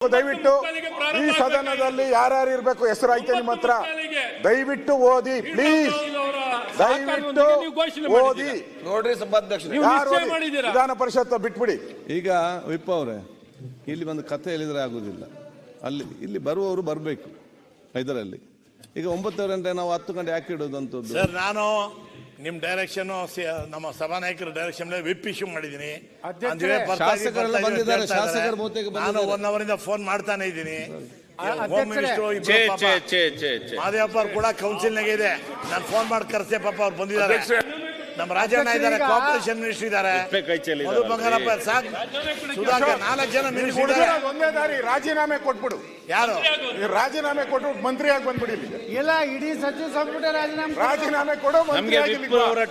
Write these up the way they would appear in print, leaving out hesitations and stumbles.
ದಯವಿಟ್ಟು ಈ ಸದನದಲ್ಲಿ ಯಾರ್ಯಾರು ಇರಬೇಕು ಹೆಸರು ಐತೆ ನಿಮ್ಮ ಹತ್ರ ದಯವಿಟ್ಟು ಓದಿ ಪ್ಲೀಸ್. ದಯವಿಟ್ಟು ಓದಿ ನೋಡ್ರಿ ಸಭಾಧ್ಯಕ್ಷ ವಿಧಾನ ಪರಿಷತ್ ಬಿಟ್ಬಿಡಿ. ಈಗ ವಿಪ್ ಅವರೇ, ಇಲ್ಲಿ ಒಂದು ಕಥೆ ಹೇಳಿದ್ರೆ ಆಗುದಿಲ್ಲ. ಇಲ್ಲಿ ಬರುವವರು ಬರಬೇಕು. ಇದರಲ್ಲಿ ಈಗ 9 ಗಂಟೆ ನಾವು 10 ಗಂಟೆ ಯಾಕೆ ಇಡೋದಂತದ್ದು? ಸರ್, ನಾನು ನಿಮ್ ಡೈರೆಕ್ಷನ್ ನಮ್ಮ ಸಭಾನಾಯಕರ ಡೈರೆಕ್ಷನ್ ವಿಪ್ ಇಶ್ಯೂ ಮಾಡಿದ್ದೀನಿ. ನಾನು 1 hour ಇಂದ ಫೋನ್ ಮಾಡ್ತಾನೆ ಇದ್ದೀನಿ. ಹೋಮ್ ಮಿನಿಸ್ಟರ್ ಮಾದೇವಪ್ಪ ಅವ್ರು ಕೂಡ ಕೌನ್ಸಿಲ್ ನಾಗೆ ಇದೆ. ನಾನು ಫೋನ್ ಮಾಡಿ ಕರ್ಸೆ, ಪಾಪ ಅವ್ರು ಬಂದಿದ್ದಾರೆ. ನಮ್ಮ ರಾಜಣ್ಣ ಇದ್ದಾರೆ, ಕೋಆಪರೇಷನ್ ಮಿನಿಸ್ಟರ್ ಇದ್ದಾರೆ, ಮಧು ಬಂಗಾರಪ್ಪ, ಸಾಕ್ ಸುಧಾಕರ್, 4 ಜನ ಮಿನಿಸ್ಟರ್ ಇದ್ದಾರೆ. ಒಂದೇ ದಾರಿ, ರಾಜೀನಾಮೆ ಕೊಟ್ಬಿಡು. ಯಾರು ರಾಜೀನಾಮೆ ಕೊಟ್ಟು ಮಂತ್ರಿ ಆಗಿ ಬಂದ್ಬಿಡಿ. ಇಲ್ಲ, ಇಡೀ ಸಚಿವ ಸಂಪುಟ ರಾಜೀನಾಮೆ ಕೊಡು.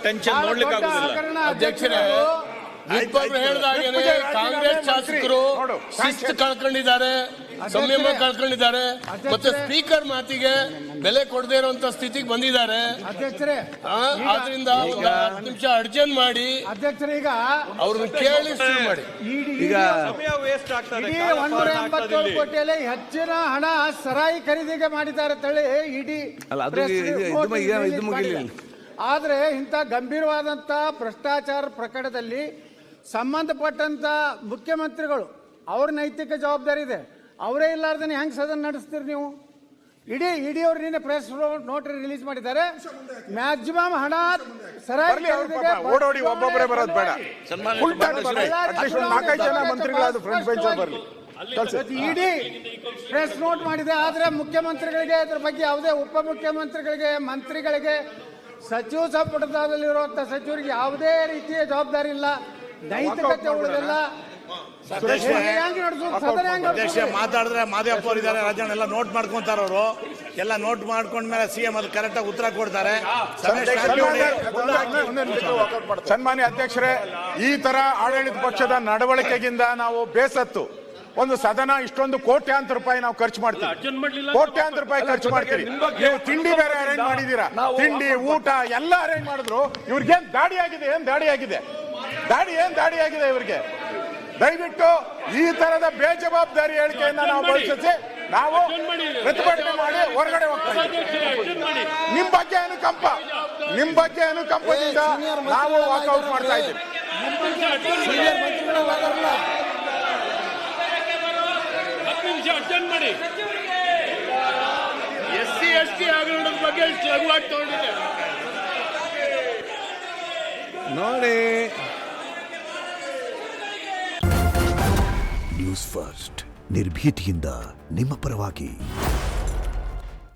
ಟೆನ್ಷನ್ ನೋಡ್ಲಿಕ್ಕೆ ಆಗುದಿಲ್ಲ. ಅಧ್ಯಕ್ಷರೇ, ಹೇಳಿದಾಗೇನೆ ಕಾಂಗ್ರೆಸ್ ಶಾಸಕರು ಶಿಸ್ತು ಕಳ್ಕೊಂಡಿದ್ದಾರೆ, ಸಂಯಮ ಕಳ್ಕೊಂಡಿದ್ದಾರೆ, ಮತ್ತೆ ಸ್ಪೀಕರ್ ಮಾತಿಗೆ ಬೆಲೆ ಕೊಡದೇ ಇರುವಂತ ಸ್ಥಿತಿಗೆ ಬಂದಿದ್ದಾರೆ. ಅಧ್ಯಕ್ಷರೇ, ಆದ್ರಿಂದ 10 ನಿಮಿಷ ಅರ್ಜೆಂಟ್ ಮಾಡಿ ಅಧ್ಯಕ್ಷರೇ, ಈಗ ಅವ್ರನ್ನ ಕೇಳಿ ಶುರು ಮಾಡಿ. ಈಗ 187 ಕೋಟಿಯಲ್ಲಿ ಹೆಚ್ಚಿನ ಹಣ ಸರಾಯಿ ಖರೀದಿಗೆ ಮಾಡಿದ್ದಾರೆ ತಳಿ ಇಡಿ. ಆದ್ರೆ ಇಂಥ ಗಂಭೀರವಾದಂತ ಭ್ರಷ್ಟಾಚಾರ ಪ್ರಕರಣದಲ್ಲಿ ಸಂಬಂಧಪಟ್ಟಂತ ಮುಖ್ಯಮಂತ್ರಿಗಳು ಅವ್ರ ನೈತಿಕ ಜವಾಬ್ದಾರಿ ಇದೆ. ಅವರೇ ಇಲ್ಲಾರ್ದನೆ ಹೆಂಗ್ ಸದನ ನಡೆಸ್ತೀರಿ ನೀವು? ಇಡೀ ಅವ್ರು ನಿನ್ನೆ ಪ್ರೆಸ್ ನೋಟ್ ರಿಲೀಸ್ ಮಾಡಿದ್ದಾರೆ. ಮ್ಯಾಕ್ಸಿಮಮ್ ಹಣ ಸರಾಯಿ ಓಡೋಡಿ ಒಬ್ಬೊಬ್ಬರೇ ಬರೋದು ಬೇಡ. 4-5 ಜನ ಮಂತ್ರಿಗಳಾದ ಫ್ರಂಟ್ ಬೆಂಚ್ ಬರಲಿ. ಇಡೀ ಪ್ರೆಸ್ ನೋಟ್ ಮಾಡಿದೆ. ಆದ್ರೆ ಮುಖ್ಯಮಂತ್ರಿಗಳಿಗೆ ಇದ್ರ ಬಗ್ಗೆ ಯಾವುದೇ ಉಪಮುಖ್ಯಮಂತ್ರಿಗಳಿಗೆ, ಮಂತ್ರಿಗಳಿಗೆ, ಸಚಿವ ಸಂಪುಟದಲ್ಲಿರುವಂತ ಸಚಿವರಿಗೆ ಯಾವುದೇ ರೀತಿಯ ಜವಾಬ್ದಾರಿ ಇಲ್ಲ, ನೈತಿಕತೆ ಉಳಿದಿಲ್ಲ. ಮಾತಾಡಿದ್ರೆ ಮಾದೇವಪ್ಪ ಅವರು ಇದ್ದಾರೆ, ರಾಜಣ್ಣ ಎಲ್ಲ ನೋಟ್ ಮಾಡ್ಕೊಂತಾರ. ಅವರು ಎಲ್ಲ ನೋಟ್ ಮಾಡ್ಕೊಂಡ್ಮೇಲೆ ಸಿಎಂ ಅದು ಕರೆಕ್ಟ್ ಆಗಿ ಉತ್ತರ ಕೊಡ್ತಾರೆ. ಸನ್ಮಾನ್ಯ ಅಧ್ಯಕ್ಷರೇ, ಈ ತರ ಆಡಳಿತ ಪಕ್ಷದ ನಡವಳಿಕೆಗಿಂದ ನಾವು ಬೇಸತ್ತು. ಒಂದು ಸದನ ಇಷ್ಟೊಂದು ಕೋಟ್ಯಾಂತರ ರೂಪಾಯಿ ನಾವು ಖರ್ಚು ಮಾಡ್ತೀವಿ, ಕೋಟ್ಯಾಂತರ ರೂಪಾಯಿ ಖರ್ಚು ಮಾಡ್ತೀವಿ. ನೀವು ತಿಂಡಿ ಬೇರೆ ಅರೇಂಜ್ ಮಾಡಿದೀರಾ, ತಿಂಡಿ ಊಟ ಎಲ್ಲ ಅರೇಂಜ್ ಮಾಡಿದ್ರು. ಇವ್ರಿಗೇನ್ ದಾಡಿ ಆಗಿದೆ? ಏನ್ ದಾಡಿ ಆಗಿದೆ ಇವ್ರಿಗೆ? ದಯವಿಟ್ಟು ಈ ತರದ ಬೇಜವಾಬ್ದಾರಿ ಹೇಳಿಕೆಯನ್ನ ನಾವು ಬಳಸಿ ನಾವು ಪ್ರತಿಭಟನೆ ಮಾಡಿ ಹೊರಗಡೆ ಹೋಗ್ತಾ ಇದ್ದೀವಿ. ನಿಮ್ ಬಗ್ಗೆ ಅನುಕಂಪದಿಂದ ನಾವು ವಾಕೌಟ್ ಮಾಡ್ತಾ ಇದ್ದೀವಿ. SC/ST ಹಗರಣದ ಬಗ್ಗೆ ಲಘುವಾಗಿ ತಗೊಂಡಿದೆ ನೋಡಿ. ನ್ಯೂಸ್ ಫಸ್ಟ್, ನಿರ್ಭೀತಿಯಿಂದ ನಿಮ್ಮ ಪರವಾಗಿ.